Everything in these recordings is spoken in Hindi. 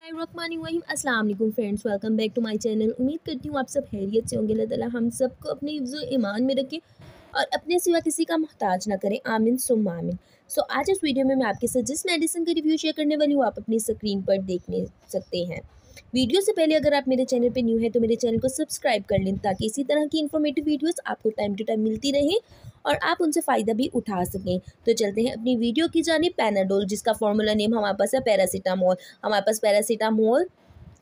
बिस्मिल्लाहिर्रहमानिर्रहीम। अस्सलाम वालेकुम friends, welcome back to my channel. उम्मीद करती हूँ आप सब खैरियत से होंगे। अल्लाह ताला हम सबको अपने हिफ्ज़ ईमान में रखे और अपने सिवा किसी का मोहताज ना करें, आमीन सुम्मा आमीन। सो आज इस वीडियो में मैं आपके साथ जिस मेडिसिन का रिव्यू शेयर करने वाली हूँ आप अपनी स्क्रीन पर देखने सकते हैं। वीडियो से पहले अगर आप मेरे चैनल पे न्यू है तो मेरे चैनल को सब्सक्राइब कर लें ताकि इसी तरह की इन्फॉर्मेटिव वीडियोस आपको टाइम टू टाइम मिलती रहे और आप उनसे फ़ायदा भी उठा सकें। तो चलते हैं अपनी वीडियो की जानिब। पैनाडोल, जिसका फार्मूला नेम हमारे पास है पैरासीटामोल। हमारे पास पैरासीटामोल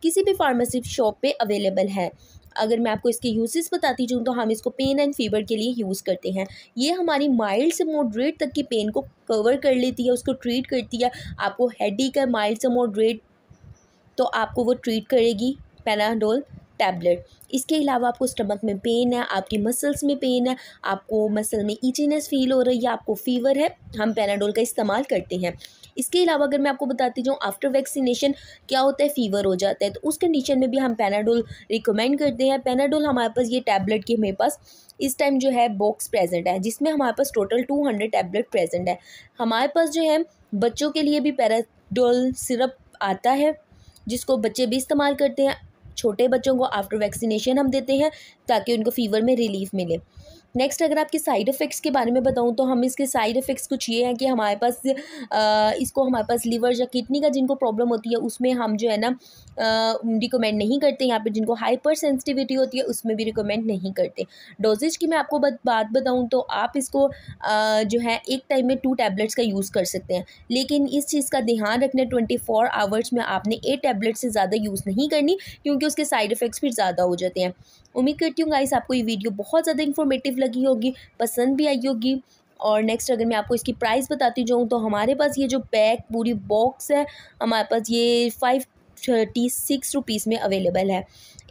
किसी भी फार्मेसी शॉप पे अवेलेबल है। अगर मैं आपको इसके यूजेस बताती जाऊँ तो हम इसको पेन एंड फीवर के लिए यूज़ करते हैं। ये हमारी माइल्ड से मॉडरेट तक की पेन को कवर कर लेती है, उसको ट्रीट करती है। आपको हेडेक है माइल्ड से मॉडरेट तो आपको वो ट्रीट करेगी पैनाडोल टैबलेट। इसके अलावा आपको स्टमक में पेन है, आपकी मसल्स में पेन है, आपको मसल में ईचीनेस फील हो रही है, आपको फ़ीवर है, हम पैनाडोल का इस्तेमाल करते हैं। इसके अलावा अगर मैं आपको बताती जाऊँ आफ्टर वैक्सीनेशन क्या होता है, फ़ीवर हो जाता है, तो उस कंडीशन में भी हम पैनाडोल रिकमेंड करते हैं। पैनाडोल हमारे पास ये टैबलेट की मेरे पास इस टाइम जो है बॉक्स प्रेजेंट है, जिसमें हमारे पास टोटल 200 टैबलेट प्रेजेंट है। हमारे पास जो है बच्चों के लिए भी पैनाडोल सिरप आता है जिसको बच्चे भी इस्तेमाल करते हैं। छोटे बच्चों को आफ्टर वैक्सीनेशन हम देते हैं ताकि उनको फ़ीवर में रिलीफ मिले। नेक्स्ट अगर आपके साइड इफ़ेक्ट्स के बारे में बताऊं तो हम इसके साइड इफ़ेक्ट्स कुछ ये हैं कि हमारे पास इसको हमारे पास लिवर या किडनी का जिनको प्रॉब्लम होती है उसमें हम जो है ना रिकमेंड नहीं करते। यहाँ पे जिनको हाइपर सेंसिटिविटी होती है उसमें भी रिकमेंड नहीं करते। डोजेज की मैं आपको बात बताऊँ तो आप इसको जो है एक टाइम में 2 टैबलेट्स का यूज़ कर सकते हैं, लेकिन इस चीज़ का ध्यान रखना 24 आवर्स में आपने 8 टैबलेट से ज़्यादा यूज़ नहीं करनी क्योंकि उसके साइड इफ़ेक्ट्स फिर ज़्यादा हो जाते हैं। उम्मीद करती हूँ गाइस आपको ये वीडियो बहुत ज़्यादा इन्फॉर्मेटिव लगी होगी, पसंद भी आई होगी। और नेक्स्ट अगर मैं आपको इसकी प्राइस बताती जाऊँ तो हमारे पास ये जो पैक पूरी बॉक्स है हमारे पास ये 536 रुपीज़ में अवेलेबल है।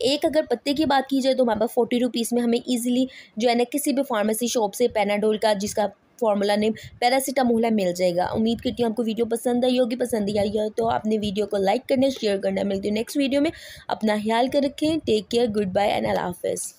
एक अगर पत्ते की बात की जाए तो हमारे पास 40 रुपीज़ में हमें ईजिली जो है ना किसी भी फार्मेसी शॉप से पैनाडोल का जिसका फार्मूला नेम पैरासीटामोल है मिल जाएगा। उम्मीद करती हूँ आपको वीडियो पसंद आई होगी। पसंद आई हो तो आपने वीडियो को लाइक करना, शेयर करना। मिलती हूँ नेक्स्ट वीडियो में। अपना ख्याल कर रखें। Take care, goodbye and अल्लाह हाफ़िज़।